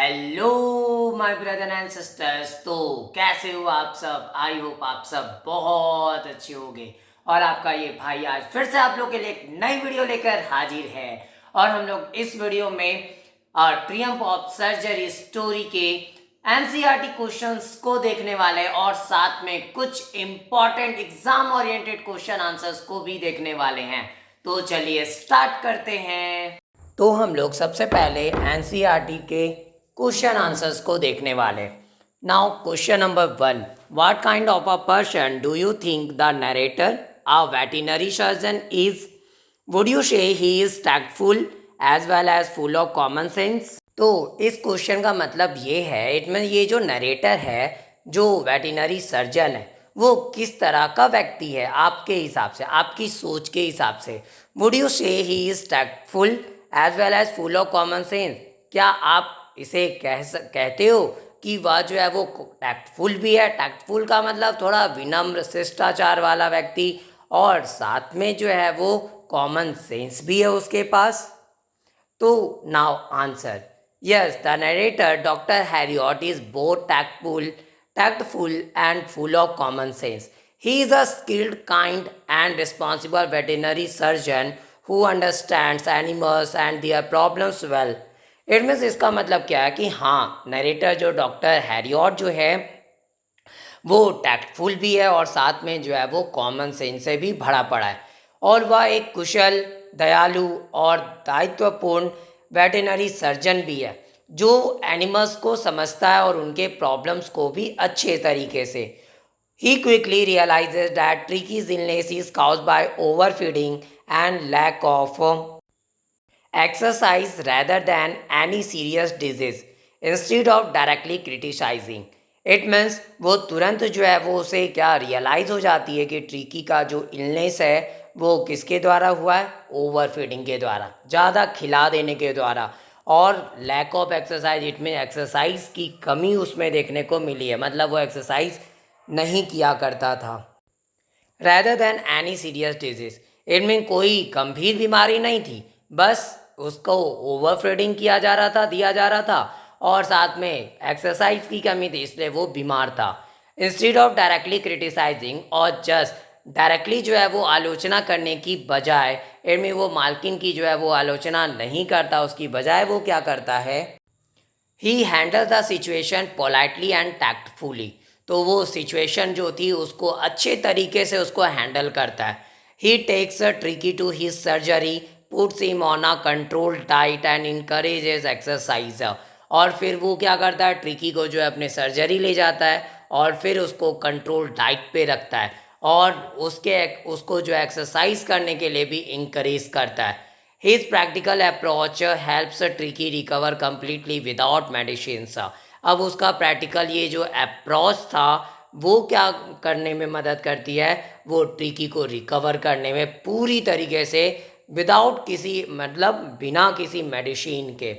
Hello my brother and sisters. तो कैसे हो आप सब? आई होप आप सब बहुत अच्छे होंगे। और आपका ये भाई आज फिर से आप लोग के लिए एक नई वीडियो लेकर हाजिर है। और हम लोग इस वीडियो में ट्रियम्फ ऑफ सर्जरी स्टोरी के एनसीईआरटी क्वेश्चंस को देखने वाले हैं और साथ में कुछ important exam oriented question answers को भी देखने वाले हैं। तो चलिए स्टार्ट करते हैं। तो हम लोग सबसे पहले एनसीईआरटी के क्वेश्चन आंसर्स को देखने वाले। Now question number 1, what kind of a person do you think the narrator a veterinary surgeon is? Would you say he is tactful as well as full of common sense? तो इस question का मतलब ये है, it mean ये जो narrator है, जो वेटरनरी सर्जन है, वो किस तरह का व्यक्ति है आपके हिसाब से, आपकी सोच के हिसाब से। Would you say he is tactful as well as full of common sense? क्या आप इसे कहते हो कि वह जो है वो टैक्टफुल भी है? टैक्टफुल का मतलब थोड़ा विनम्र शिष्टाचार वाला व्यक्ति, और साथ में जो है वो कॉमन सेंस भी है उसके पास। तो now answer, yes, the narrator doctor Harriet is both tactful and full of common sense. He is a skilled, kind, and responsible veterinary surgeon who understands animals and their problems well. It means इसका मतलब क्या है कि हाँ, narrator जो doctor Herriot जो है वो टैक्टफुल भी है और साथ में जो है वो कॉमन सेंस से भी भरा पड़ा है, और वह एक कुशल, दयालु और दायित्वपूर्ण वेटरनरी सर्जन भी है जो एनिमल्स को समझता है और उनके प्रॉब्लम्स को भी अच्छे तरीके से। He quickly realizes that Tricky's illness is caused by overfeeding and lack of exercise rather than any serious disease. Instead of directly criticizing, it means वो तुरंत जो है वो उसे क्या रियलाइज़ हो जाती है कि ट्रिकी का जो इलनेस है वो किसके द्वारा हुआ है? ओवर फीडिंग के द्वारा, ज़्यादा खिला देने के द्वारा, और lack of exercise, it mean exercise की कमी उसमें देखने को मिली है, मतलब वो एक्सरसाइज नहीं किया करता था। Rather than any serious disease, इनमें कोई गंभीर बीमारी नहीं थी, बस उसको ओवर फीडिंग किया जा रहा था, दिया जा रहा था, और साथ में एक्सरसाइज की कमी थी, इसलिए वो बीमार था। इंस्टेड ऑफ डायरेक्टली क्रिटिसाइजिंग, और जस्ट डायरेक्टली जो है वो आलोचना करने की बजाय, इनमें वो मालकिन की जो है वो आलोचना नहीं करता, उसकी बजाय वो क्या करता है? He handle the situation politely and tactfully. तो वो सिचुएशन जो थी उसको अच्छे तरीके से उसको हैंडल करता है। He takes a Tricki to his surgery, puts him on a control diet and encourages exercise. और फिर वो क्या करता है? ट्रिकी को जो है अपने सर्जरी ले जाता है और फिर उसको कंट्रोल डाइट पे रखता है, और उसको जो एक्सरसाइज करने के लिए भी इंकरेज करता है। His practical approach helps Tricky recover completely without medicines. अब उसका प्रैक्टिकल ये जो अप्रोच था वो क्या करने में मदद करती है? वो ट्रिकी को रिकवर करने में पूरी तरीके से, विदाउट किसी, मतलब बिना किसी मेडिसिन के।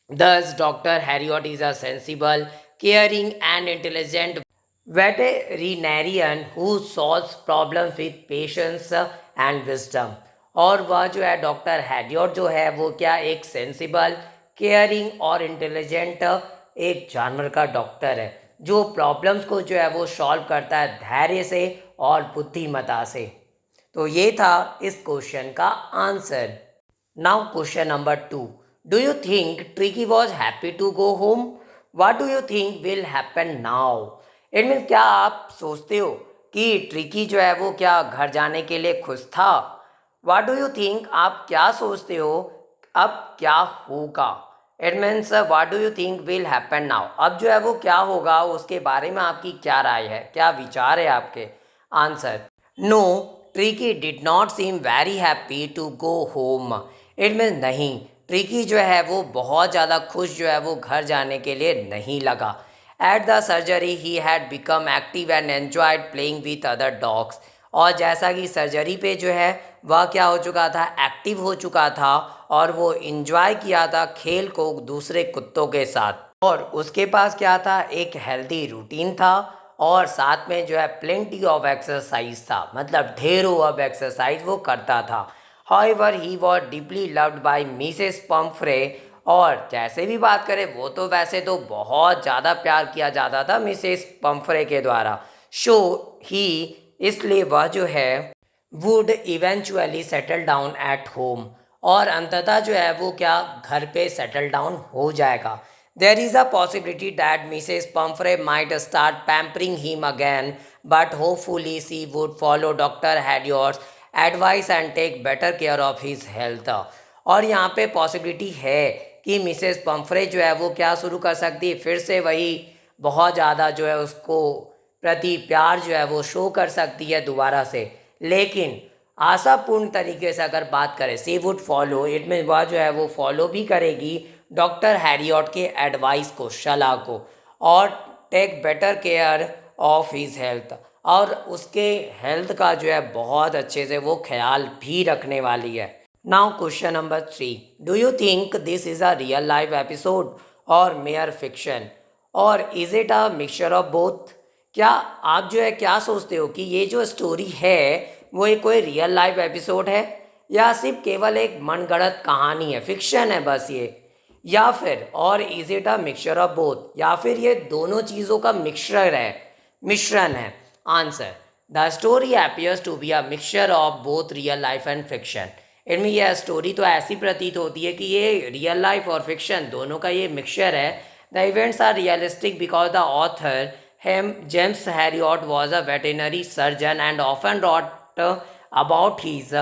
Thus, Dr. Harriot is a sensible, caring, and intelligent veterinarian who solves problems with patience and wisdom. और वह जो है डॉक्टर हैरियट जो है वो क्या एक सेंसिबल, केयरिंग और इंटेलिजेंट एक जानवर का डॉक्टर है जो प्रॉब्लम्स को जो है वो सॉल्व करता है धैर्य से और बुद्धिमत्ता से। तो ये था इस क्वेश्चन का answer. Now question number 2, do you think Tricki was happy to go home? What do you think will happen now? It means क्या आप सोचते हो कि ट्रिकी जो है वो क्या घर जाने के लिए खुश था? व्हाट डू यू थिंक, आप क्या सोचते हो अब क्या होगा? It means what do you think will happen now, अब जो है वो क्या होगा उसके बारे में आपकी क्या राय है, क्या विचार है आपके? Answer, no, Tricki did not seem very happy to go home. It means नहीं, ट्रिकी जो है वो बहुत ज़्यादा खुश जो है वो घर जाने के लिए नहीं लगा। Eight the surgery he had become active and enjoyed playing with other dogs. और जैसा कि सर्जरी पे जो है वह क्या हो चुका था? एक्टिव हो चुका था, और वो इन्जॉय किया था खेल को दूसरे कुत्तों के साथ। और उसके पास क्या था? एक हेल्दी रूटीन था, और साथ में जो है प्लेंटी ऑफ एक्सरसाइज था, मतलब ढेरों ऑफ एक्सरसाइज वो करता था। However he was deeply loved by Mrs Pomfrey, और जैसे भी बात करें वो तो वैसे तो बहुत ज़्यादा प्यार किया जाता था मिसेस पंफ्रे के द्वारा। शो ही इसलिए वह जो है would eventually settle down at home, और अंततः जो है वो क्या घर पे सेटल डाउन हो जाएगा। There is a possibility that Mrs Pumphrey might start pampering him again, but hopefully she would follow doctor Herriot's advice and take better care of his health. और यहाँ पे पॉसिबिलिटी है कि मिसेस पंफ्रे जो है वो क्या शुरू कर सकती है, फिर से वही बहुत ज़्यादा जो है उसको प्रति प्यार जो है वो शो कर सकती है दोबारा से। लेकिन आशापूर्ण तरीके से अगर बात करें, सी वुड फॉलो, इट में वह जो है वो फॉलो भी करेगी डॉक्टर हैरियट के एडवाइस को, सलाह को, और take better care of his health, और उसके हेल्थ का जो है बहुत अच्छे से वो ख्याल भी रखने वाली है। Now question number 3, do you think this is a real life episode और मेयर फिक्शन, और is it a mixture of both? क्या आप जो है क्या सोचते हो कि ये जो स्टोरी है वो एक कोई रियल लाइफ एपिसोड है, या सिर्फ केवल एक मनगढ़ंत कहानी है, फिक्शन है बस ये, या फिर और is it a mixture of both, या फिर ये दोनों चीज़ों का मिक्सचर है, मिश्रण है? Answer, the story appears to be a mixture of both real life and fiction. इनमें यह स्टोरी तो ऐसी प्रतीत होती है कि ये रियल लाइफ और फिक्शन दोनों का ये मिक्सचर है। The events are realistic because the author James Herriot was a veterinary surgeon and often wrote about his,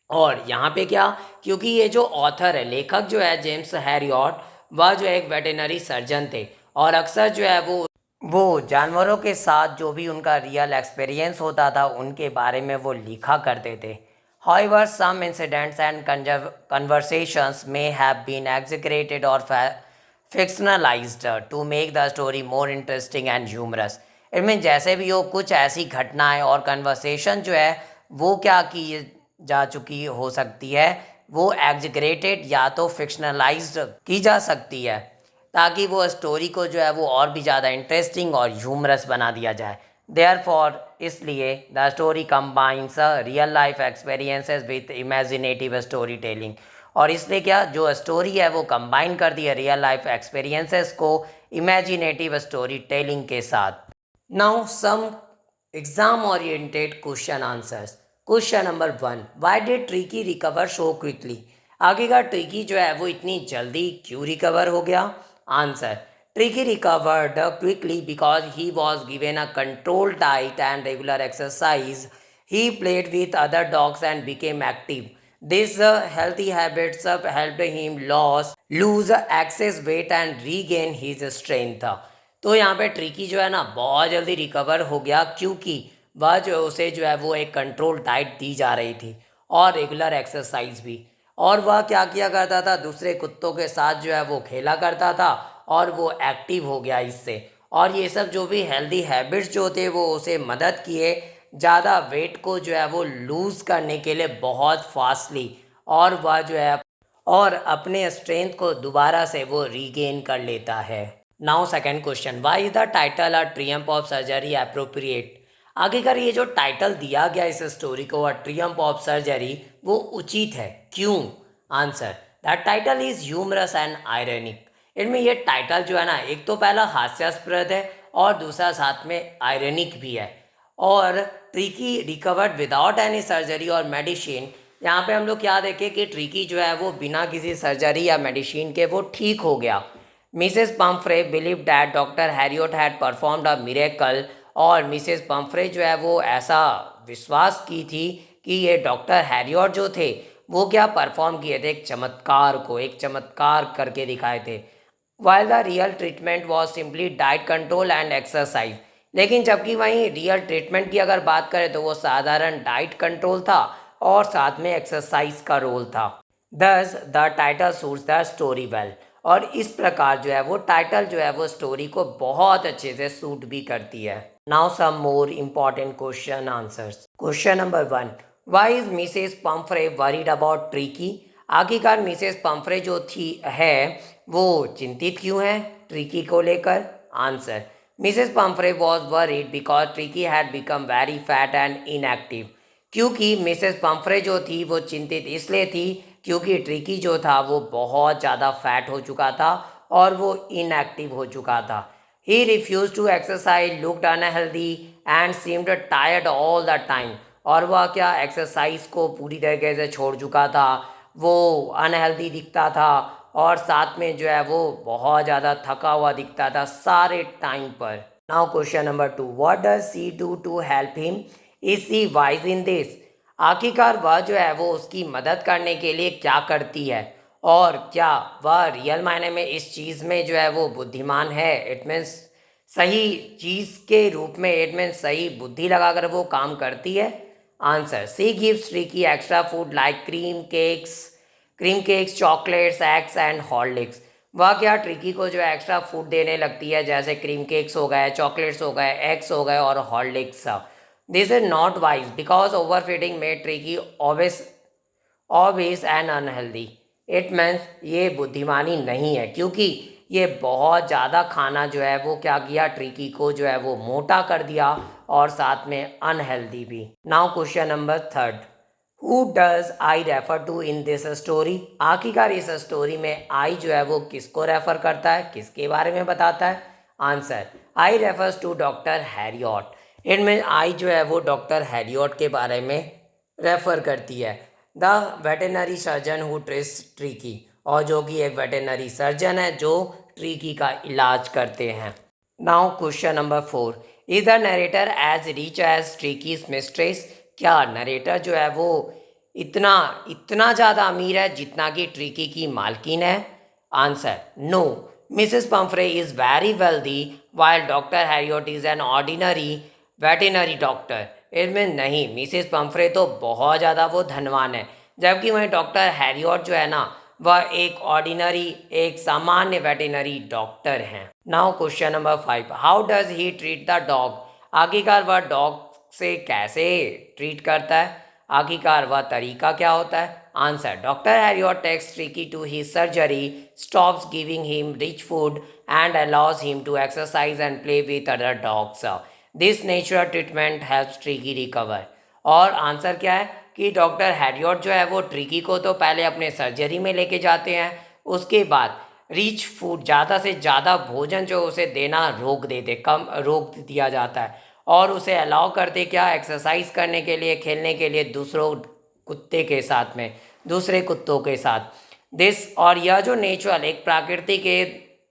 और यहाँ पे क्या, क्योंकि ये जो ऑथर है, लेखक जो है जेम्स हैरियट, वह जो एक वेटेनरी सर्जन थे, और अक्सर जो है वो जानवरों के साथ जो भी उनका रियल एक्सपीरियंस होता था उनके बारे में वो लिखा करते थे। However, some incidents and conversations may have been exaggerated or fictionalized to make the story more interesting and humorous. इनमें जैसे भी हो, कुछ ऐसी घटनाएं और कन्वर्सेशन जो है वो क्या की जा चुकी हो सकती है, वो एग्जिग्रेटेड या तो फिक्शनलाइज्ड की जा सकती है, ताकि वो स्टोरी को जो है वो और भी ज़्यादा इंटरेस्टिंग और ह्यूमरस बना दिया जाए। देयरफॉर इसलिए the story combines real life experiences with imaginative story telling, और इसलिए क्या जो स्टोरी है वो कंबाइन कर दी है रियल लाइफ एक्सपीरियंसेस को इमेजिनेटिव स्टोरी टेलिंग के साथ। Now some exam oriented question answers. Question number 1, why did Tricki recover so quickly? आगे का ट्रिकी जो है वो इतनी जल्दी क्यों रिकवर हो गया? Answer, tricky recovered quickly because he was given a control diet and regular exercise. He played with other dogs and became active. These healthy habits helped him lose excess weight and regain his strength. तो यहाँ पे tricky जो है ना बहुत जल्दी recover हो गया, क्योंकि वह जो है उसे जो है वो एक कंट्रोल डाइट दी जा रही थी और रेगुलर एक्सरसाइज भी, और वह क्या किया करता था, दूसरे कुत्तों के साथ जो है वो खेला करता था और वो एक्टिव हो गया इससे। और ये सब जो भी हेल्दी हैबिट्स जो थे वो उसे मदद किए ज़्यादा वेट को जो है वो लूज़ करने के लिए बहुत फास्टली, और वह जो है और अपने स्ट्रेंथ को दोबारा से वो रीगेन कर लेता है। Now second question, why is the title a Triumph of surgery appropriate? आखिरकार ये जो टाइटल दिया गया इस स्टोरी को, अ ट्रियम्फ ऑफ सर्जरी, वो उचित है क्यों? Answer, the title is humorous and ironic. इनमें ये टाइटल जो है ना, एक तो पहला हास्यास्पद है और दूसरा साथ में आयरनिक भी है। और tricky recovered without any surgery और मेडिसिन, यहाँ पे हम लोग क्या देखें कि ट्रिकी जो है वो बिना किसी सर्जरी या मेडिसिन के वो ठीक हो गया। Mrs Pomfrey believe that doctor Harriet had performed a miracle, और मिसेस पम्फ्रे जो है वो ऐसा विश्वास की थी कि ये डॉक्टर हैरियट जो थे वो क्या परफॉर्म किए थे, एक चमत्कार करके दिखाए थे। While the real treatment was simply diet control and exercise, लेकिन जबकि वहीं रियल ट्रीटमेंट की अगर बात करें तो वो साधारण डाइट कंट्रोल था और साथ में एक्सरसाइज का रोल था। दस the title suits the story well, और इस प्रकार जो है वो टाइटल जो है वो स्टोरी को बहुत अच्छे से सूट भी करती है। Now some more important question answers. Question number 1, why is Mrs Pumphrey worried about Tricki? आखिरकार मिसेस पम्फ्रे जो थी है वो चिंतित क्यों है ट्रिकी को लेकर? Answer, Mrs Pomfrey was worried because tricky had become very fat and inactive. क्योंकि मिसेस पम्फ्रे जो थी वो चिंतित इसलिए थी क्योंकि ट्रिकी जो था वो बहुत ज़्यादा फैट हो चुका था और वो इनएक्टिव हो चुका था। He refuse to exercise, looked unhealthy and seemed tired all the time. और वह क्या एक्सरसाइज को पूरी तरीके से छोड़ चुका था, वो अनहेल्दी दिखता था और साथ में जो है वो बहुत ज़्यादा थका हुआ दिखता था सारे टाइम पर। Now question number 2, what does she do to help him, is she wise in this. आखिरकार वह जो है वो उसकी मदद करने के लिए क्या करती है और क्या वह रियल मायने में इस चीज़ में जो है वो बुद्धिमान है। इट मीन्स सही चीज़ के रूप में, इट मीन्स सही बुद्धि लगाकर वो काम करती है। Answer, she gives Tricki extra food like cream cakes, chocolates, eggs and Horlicks. वह क्या ट्रिकी को जो एक्स्ट्रा फूड देने लगती है, जैसे क्रीम केक्स हो गए, चॉकलेट्स हो गए, एग्स हो गए और Horlicks. This is not wise because over feeding made tricky obvious and unhealthy. It means ये बुद्धिमानी नहीं है क्योंकि ये बहुत ज़्यादा खाना जो है वो क्या किया, ट्रिकी को जो है वो मोटा कर दिया और साथ में अनहेल्दी भी। Now question number 3, who does I refer to in this story. आखिरकार इस स्टोरी में आई जो है वो किसको रेफर करता है, किसके बारे में बताता है। Answer, I refers to doctor Herriot. इनमें आई जो है वो डॉक्टर हैरियट के बारे में रेफर करती है। The veterinary surgeon who treats tricky, और जो कि एक वेटेनरी सर्जन है जो ट्रिकी का इलाज करते हैं। Now question number 4, is the narrator as rich as Tricki's mistress. क्या नरेटर जो है वो इतना इतना ज़्यादा अमीर है जितना कि ट्रिकी की मालकिन है। Answer, no, Mrs Pumphrey is very wealthy while doctor Herriot is an ordinary veterinary doctor. इसमें नहीं, मिसेस पंफ्रे तो बहुत ज़्यादा वो धनवान है, जबकि वहीं डॉक्टर हैरियट जो है ना वह एक सामान्य वेटेनरी डॉक्टर हैं। Now question number 5, how does he treat the dog. आखिरकार वह डॉग से कैसे ट्रीट करता है, आखिरकार वह तरीका क्या होता है। Answer, doctor Herriot takes Tricki to his surgery, stops giving him rich food and allows him to exercise and play with other dogs. This natural treatment helps Tricki recover. और आंसर क्या है कि डॉक्टर हैरियट जो है वो tricky को तो पहले अपने सर्जरी में लेके जाते हैं, उसके बाद रिच फूड, ज़्यादा से ज़्यादा भोजन जो उसे देना रोक दिया जाता है और उसे अलाउ करते क्या, एक्सरसाइज करने के लिए, खेलने के लिए दूसरे कुत्तों के साथ। और यह जो एक प्राकृतिक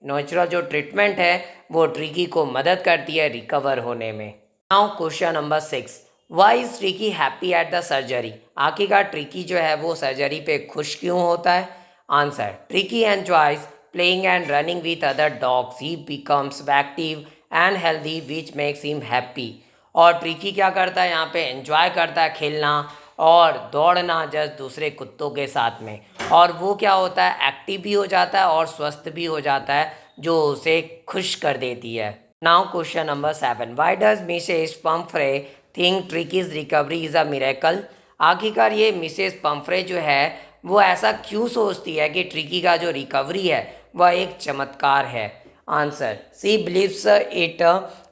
नेचुरल जो ट्रीटमेंट है वो ट्रिकी को मदद करती है रिकवर होने में। Now question number 6, why is Tricki happy at the surgery. आखिरकार ट्रिकी जो है वो सर्जरी पे खुश क्यों होता है। Answer, Tricki enjoys playing and running with other dogs, he becomes active and healthy which makes him happy. और ट्रिकी क्या करता है, यहाँ पे एंजॉय करता है खेलना और दौड़ना जस्ट दूसरे कुत्तों के साथ में, और वो क्या होता है, एक्टिव भी हो जाता है और स्वस्थ भी हो जाता है, जो उसे खुश कर देती है। Now question number 7, why does Mrs Pomfrey think ट्रिकीज recovery is a miracle. आखिरकार ये मिसेस पंफ्रे जो है वो ऐसा क्यों सोचती है कि ट्रिकी का जो रिकवरी है वह एक चमत्कार है। Answer, she believes it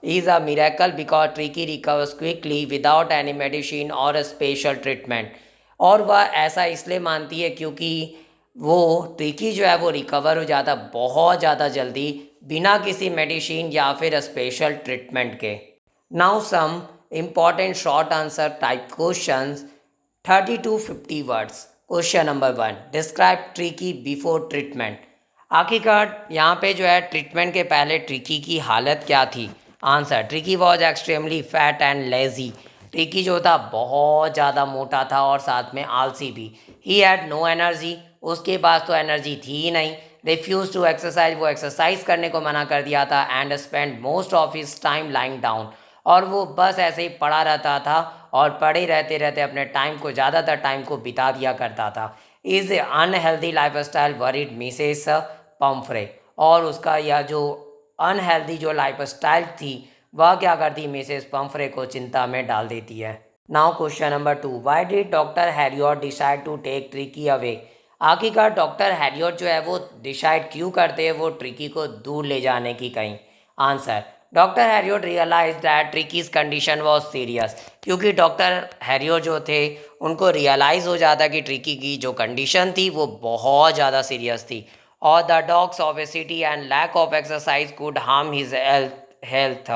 is a miracle because Tricki recovers quickly without any medicine और स्पेशल ट्रीटमेंट। और वह ऐसा इसलिए मानती है क्योंकि वो ट्रिकी जो है वो रिकवर हो जाता बहुत ज़्यादा जल्दी बिना किसी मेडिसिन या फिर स्पेशल ट्रीटमेंट के। Now some important short answer type questions, 30 to 50 words. Question number 1, describe Tricki before treatment. आखिरकार यहाँ पे जो है ट्रीटमेंट के पहले ट्रिकी की हालत क्या थी। Answer, Tricki was extremely fat and lazy. Tricky जो था बहुत ज़्यादा मोटा था और साथ में आलसी भी। ही हैड नो एनर्जी, उसके पास तो एनर्जी थी ही नहीं। रिफ्यूज टू एक्सरसाइज, वो एक्सरसाइज करने को मना कर दिया था। And spend most of his time lying down, और वो बस ऐसे ही पड़ा रहता था और पड़े रहते रहते अपने टाइम को, ज़्यादातर टाइम को बिता दिया करता था। Is unhealthy life style worried Mrs Pomfrey, और उसका यह जो अनहेल्दी जो लाइफ स्टाइल थी वह क्या करती, मिसेस पंफ्रे को चिंता में डाल देती है। Now question number 2, why did doctor Herriot decide to take Tricki away. आखिरकार डॉक्टर हैरियट जो है वो डिसाइड क्यों करते हैं वो ट्रिकी को दूर ले जाने की कहीं। Answer, doctor Herriot realise that Tricki's condition was serious, क्योंकि डॉक्टर हैरियोट जो थे उनको रियलाइज़ हो जाता कि ट्रिकी की जो कंडीशन थी वो बहुत ज़्यादा सीरियस थी, और the dogs obesity and lack of exercise could harm his health.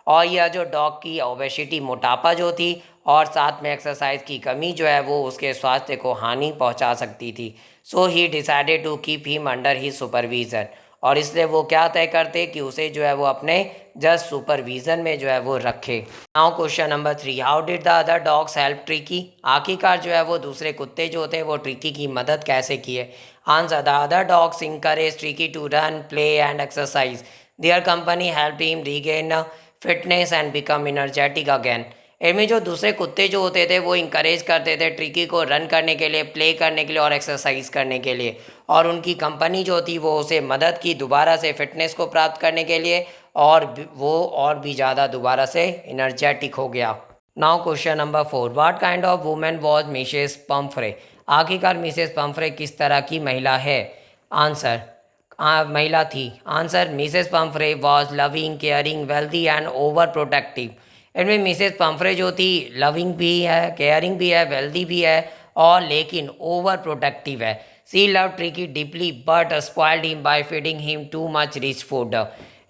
और यह जो डॉग की ओबेसिटी, मोटापा जो थी, और साथ में एक्सरसाइज की कमी जो है वो उसके स्वास्थ्य को हानि पहुंचा सकती थी। So he decided to keep him under he supervision, और इसलिए वो क्या तय करते कि उसे जो है वो अपने जस्ट सुपरविजन में जो है वो रखे। Now question number 3, how did the other dogs help tricky? आखिरकार जो है वो दूसरे कुत्ते जो थे वो ट्रिकी की मदद कैसे किए? Answer, the other dogs encourage Tricki to run, play and exercise. Their company help him regain fitness and become energetic again. इनमें जो दूसरे कुत्ते जो होते थे वो इंकरेज करते थे ट्रिकी को रन करने के लिए, प्ले करने के लिए और एक्सरसाइज करने के लिए, और उनकी कंपनी जो थी वो उसे मदद की दोबारा से फिटनेस को प्राप्त करने के लिए, और वो और भी ज़्यादा दोबारा से एनर्जेटिक हो गया। Now question number 4, what kind of women was Mrs Pomfrey? आखिरकार मिसेस पम्फ्रे किस तरह की महिला है? आंसर, महिला थी। Answer, Mrs Pomfrey was loving, caring, wealthy and over protective. इनमें मिसेस पम्फ्रे जो थी लविंग भी है, केयरिंग भी है, वेल्दी भी है, और लेकिन ओवर प्रोटेक्टिव है। She love Tricki deeply but spoiled him by feeding him too much rich food.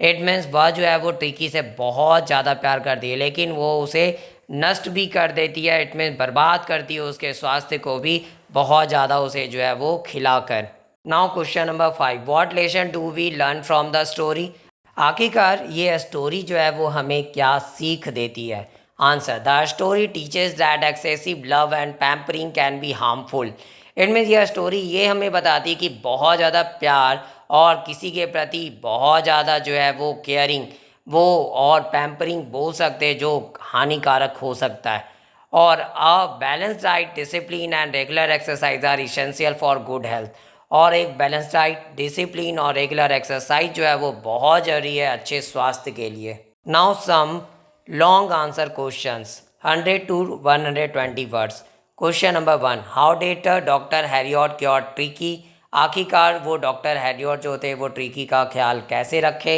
It means वह जो है वो ट्रिकी से बहुत ज़्यादा प्यार करती है, लेकिन वो उसे नष्ट भी कर देती है। इट मीन्स बर्बाद करती है उसके स्वास्थ्य को भी बहुत ज़्यादा उसे जो है वो खिलाकर। Now question number 5, what lesson do we learn from the story? आखिरकार ये स्टोरी जो है वो हमें क्या सीख देती है? Answer, the story teaches that excessive love and pampering can be harmful. इनमें यह स्टोरी ये हमें बताती है कि बहुत ज़्यादा प्यार और किसी के प्रति बहुत ज़्यादा जो है वो केयरिंग, वो और पैम्परिंग बोल सकते हैं, जो हानिकारक हो सकता है। और a balance diet, discipline and regular exercise are essential for good health. और एक बैलेंस डाइट, डिसिप्लिन और रेगुलर एक्सरसाइज जो है वो बहुत ज़रूरी है अच्छे स्वास्थ्य के लिए। Now some long answer questions, 100 to 120 words. Question number 1, how did doctor Herriot cure Tricki? आखिरकार वो डॉक्टर हैरियट जो थे वो ट्रिकी का ख्याल कैसे रखे?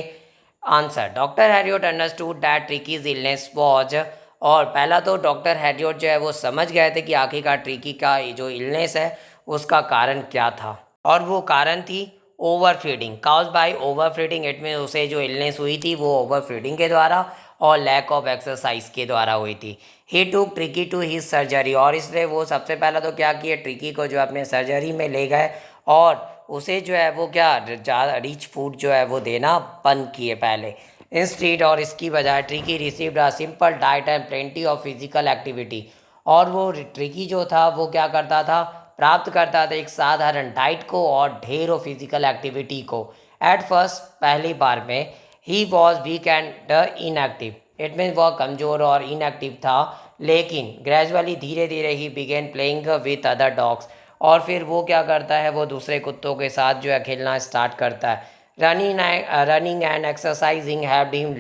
Answer, doctor Harriet understood that ट्रिकीज illness was, और पहला तो डॉक्टर हैरियट जो है वो समझ गए थे कि आखिरकार ट्रिकी का जो इलनेस है उसका कारण क्या था, और वो कारण थी overfeeding, caused by overfeeding. It में उसे जो इलनेस हुई थी वो ओवर फीडिंग के द्वारा और लैक ऑफ एक्सरसाइज के द्वारा हुई थी। ही टूक ट्रिकी टू हिज सर्जरी, और इसलिए वो सबसे पहला तो क्या किए, ट्रिकी को जो अपने सर्जरी में ले गए, और उसे जो है वो क्या ज़्यादा रिच फूड जो है वो देना बंद किए पहले इंस्टीड, और इसकी बजाय tricky received a simple diet and plenty of physical activity. और वो ट्रिकी जो था वो क्या करता था, प्राप्त करता था एक साधारण डाइट को और ढेरों फिजिकल एक्टिविटी को। एट फर्स्ट, पहली बार में, he was weak and inactive. It mean वह कमज़ोर और इनएक्टिव था, लेकिन ग्रेजुअली धीरे धीरे ही begin playing with other dogs, और फिर वो क्या करता है, वो दूसरे कुत्तों के साथ जो है खेलना स्टार्ट करता है। Running and exercising have him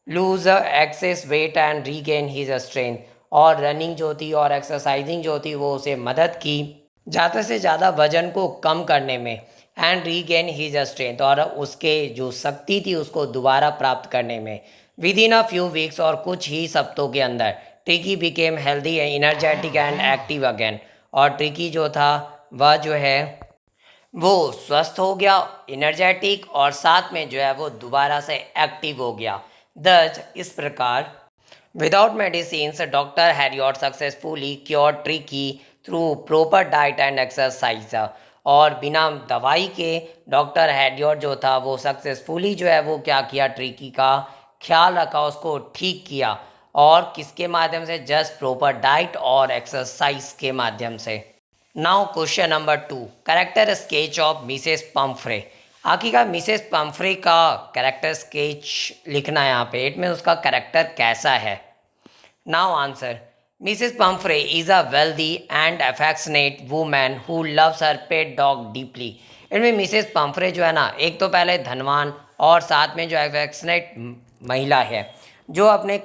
lose excess weight and regain his strength. और रनिंग जो थी और एक्सरसाइजिंग जो थी वो उसे मदद की ज़्यादा से ज़्यादा वजन को कम करने में, एंड रीगेन हिज स्ट्रेंथ, और उसके जो शक्ति थी उसको दोबारा प्राप्त करने में। With in a few weeks, और कुछ ही सप्तों के अंदर, tricky became healthy, energetic and active again. और ट्रिकी जो था वह जो है वो स्वस्थ हो गया, एनर्जेटिक, और साथ में जो है वो दोबारा से एक्टिव हो गया। दस इस प्रकार without medicine doctor Harriet successfully cure tricky through proper diet and exercise. और बिना दवाई के डॉक्टर हैरियट जो था वो सक्सेसफुली जो है वो क्या किया, ट्रिकी का ख्याल रखा, उसको ठीक किया, और किसके माध्यम से, जस्ट प्रॉपर डाइट और एक्सरसाइज के माध्यम से। Now question number 2, character sketch of Mrs Pomfrey. आखिरकार मिसेस पम्फ्रे का कैरेक्टर स्केच लिखना है यहाँ पे। इट में उसका कैरेक्टर कैसा है? Now answer, Mrs Pumphrey is a wealthy and affectionate woman who loves her pet dog deeply. इनमें मिसेस पम्फ्रे जो है ना, एक तो पहले धनवान और साथ में जो अफेक्शनेट महिला है, जो अपने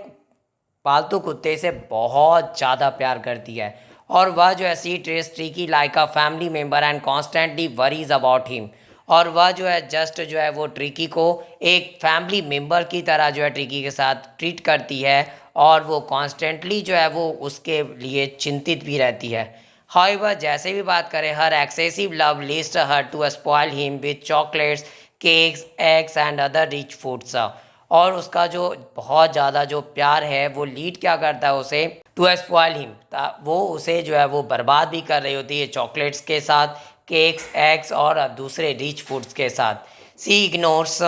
पालतू कुत्ते से बहुत ज़्यादा प्यार करती है, और वह जो है she treats Tricki like a family member and constantly worries about him. और वह जो है जस्ट जो है वो ट्रिकी को एक फैमिली मेम्बर की तरह जो है ट्रिकी के साथ ट्रीट करती है और वो कॉन्स्टेंटली जो है वो उसके लिए चिंतित भी रहती है। हाउएवर जैसे भी बात करें, her excessive love leads her to spoil him with chocolates, cakes, eggs and other rich foods. और उसका जो बहुत ज़्यादा जो प्यार है वो लीड क्या करता है उसे टू स्पॉइल हिम, वो उसे जो है वो बर्बाद भी कर रही होती है चॉकलेट्स के साथ, केक्स, एग्स और दूसरे रिच फूड्स के साथ। She ignores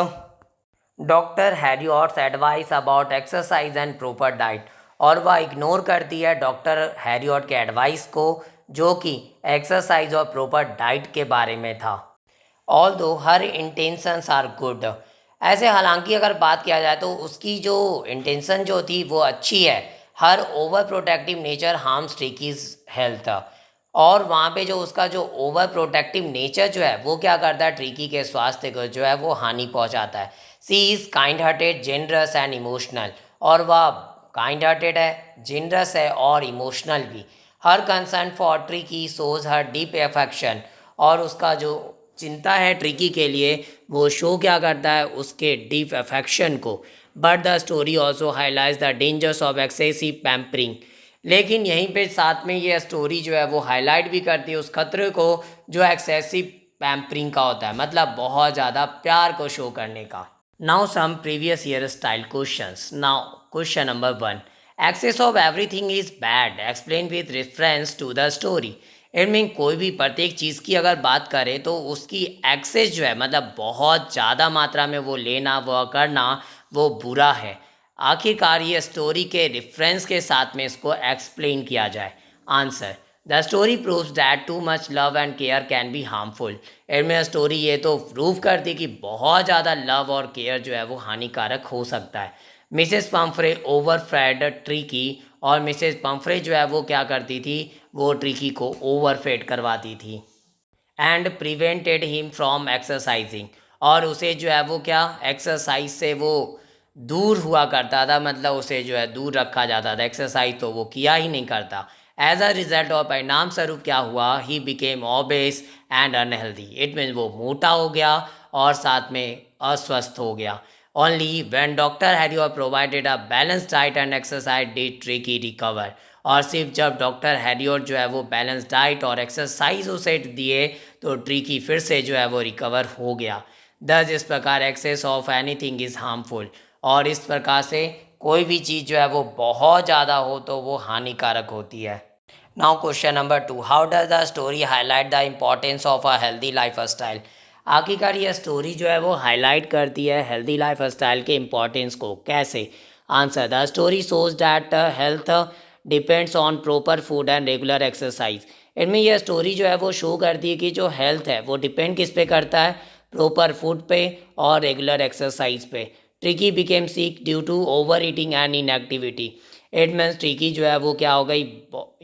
doctor Herriot's advice about exercise and proper diet, और वह इग्नोर करती है डॉक्टर हैरियॉट के एडवाइस को जो कि एक्सरसाइज और प्रॉपर डाइट के बारे में था। ऑल दो हर इंटेंशंस आर गुड, ऐसे हालांकि अगर बात किया जाए तो उसकी जो इंटेंशन जो थी वो अच्छी है। Her over protective nature harms Tricki's health, और वहाँ पे जो उसका जो ओवर प्रोटेक्टिव नेचर जो है वो क्या करता है ट्रिकी के स्वास्थ्य को जो है वो हानि पहुँचाता है। She is kind hearted, generous and emotional, और वह काइंड हार्टेड है, जेनरस है और इमोशनल भी। Her concern for Tricki shows her deep affection, और उसका जो चिंता है ट्रिकी के लिए वो शो क्या करता है उसके डीप अफेक्शन को। But the story also highlights the dangers of excessive pampering, लेकिन यहीं पे साथ में ये स्टोरी जो है वो हाईलाइट भी करती है उस खतरे को जो एक्सेसिव पैम्परिंग का होता है, मतलब बहुत ज़्यादा प्यार को शो करने का। Now some previous year style questions. Now question number 1. Excess of everything is bad. Explain with reference to the story. इनमें कोई भी प्रत्येक चीज़ की अगर बात करें तो उसकी एक्सेस जो है मतलब बहुत ज़्यादा मात्रा में वो लेना वह करना वो बुरा है। आखिरकार ये स्टोरी के रेफरेंस के साथ में इसको एक्सप्लेन किया जाए। Answer, the story proves that too much love and care can be harmful. इनमें स्टोरी ये तो प्रूव करती कि बहुत ज़्यादा लव और केयर जो है वो हानिकारक हो सकता है। Mrs Pumphrey overfed Tricki, और मिसेस पम्फ्रे जो है वो क्या करती थी वो ट्रिकी को ओवर फेड करवाती थी। And prevented him from exercising, और उसे जो है वो क्या एक्सरसाइज से वो दूर हुआ करता था, मतलब उसे जो है दूर रखा जाता था, एक्सरसाइज तो वो किया ही नहीं करता। एज अ रिजल्ट और परिणाम स्वरूप क्या हुआ, he became obese and unhealthy. It mean वो मोटा हो गया और साथ में अस्वस्थ हो गया। Only when doctor Harriet provided a balance diet and exercise did Tricki recover, और सिर्फ जब डॉक्टर हैरियट जो है वो बैलेंस डाइट और एक्सरसाइज उसे दिए तो ट्रिकी फिर से जो है वो रिकवर हो गया। दस इस प्रकार excess of anything is harmful, और इस प्रकार से कोई भी चीज़ जो है वो बहुत ज़्यादा हो तो वो हानिकारक होती है। Now question number 2, how does the story highlight the importance of a healthy life style. आखिरकार ये स्टोरी जो है वो हाईलाइट करती है हेल्दी लाइफ स्टाइल के इम्पोर्टेंस को, कैसे। Answer, the story shows that health depends on proper food and regular exercise. इनमें यह स्टोरी जो है वो शो करती है कि जो हेल्थ है वो डिपेंड किस पे करता है, प्रॉपर फूड पे और रेगुलर एक्सरसाइज पे। Tricki became sick due to overeating and inactivity. It means Tricki जो है वो क्या हो गई,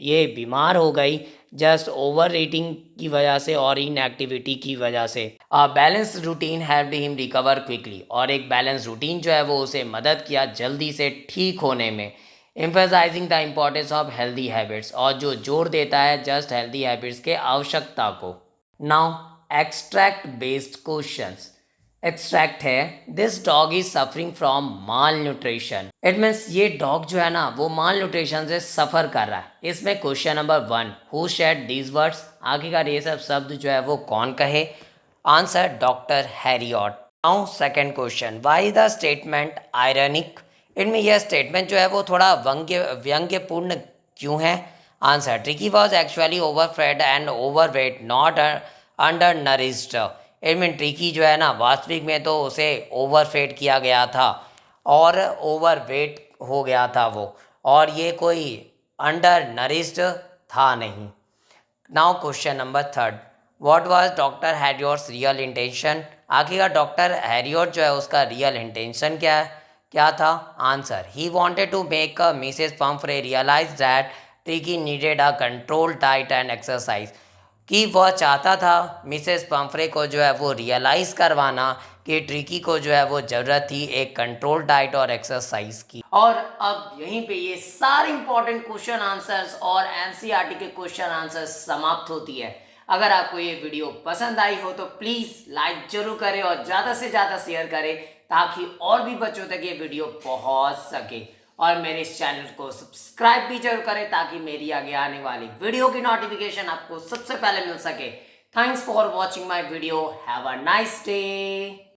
ये बीमार हो गई जस्ट ओवर ईटिंग की वजह से और इनएक्टिविटी की वजह से। A balance routine helped him recover quickly, और एक बैलेंस रूटीन जो है वो उसे मदद किया जल्दी से ठीक होने में। Emphasizing the importance of healthy habits, और जो जोर देता है जस्ट हेल्दी हैबिट्स के आवश्यकता को। Now extract based questions. Extract है, this dog is suffering from malnutrition. It means ये डॉग जो है ना वो माल न्यूट्रिशन से सफ़र कर रहा है। इसमें question number 1, who said these words, आखिरकार ये सब शब्द जो है वो कौन कहे। Answer, doctor Herriot. Now second question, why the statement ironic. इनमें यह स्टेटमेंट जो है वो थोड़ा व्यंग्यपूर्ण क्यों है। Answer, Tricki was actually overfed and overweight, not undernourished. इनमें ट्रिकी जो है ना वास्तविक में तो उसे ओवर फेड किया गया था और ओवर वेट हो गया था वो, और ये कोई अंडर नरिस्ड था नहीं। Now question number 3, what was doctor Herriot's real intention. आखिरकार डॉक्टर हैरियट जो है उसका रियल इंटेंशन क्या था। Answer, he wanted to make Mrs Pumphrey realise that Tricki needed a control diet and exercise, कि वह चाहता था मिसेस पम्फ्रे को जो है वो रियलाइज़ करवाना कि ट्रिकी को जो है वो ज़रूरत थी एक कंट्रोल डाइट और एक्सरसाइज की। और अब यहीं पे ये सारे इंपॉर्टेंट क्वेश्चन आंसर्स और एनसीईआरटी के क्वेश्चन आंसर्स समाप्त होती है। अगर आपको ये वीडियो पसंद आई हो तो प्लीज़ लाइक जरूर करें और ज़्यादा से ज़्यादा शेयर करें ताकि और भी बच्चों तक ये वीडियो पहुंच सके। और मेरे इस चैनल को सब्सक्राइब भी जरूर करें ताकि मेरी आगे आने वाली वीडियो की नोटिफिकेशन आपको सबसे पहले मिल सके। Thanks for watching my video. Have a nice day.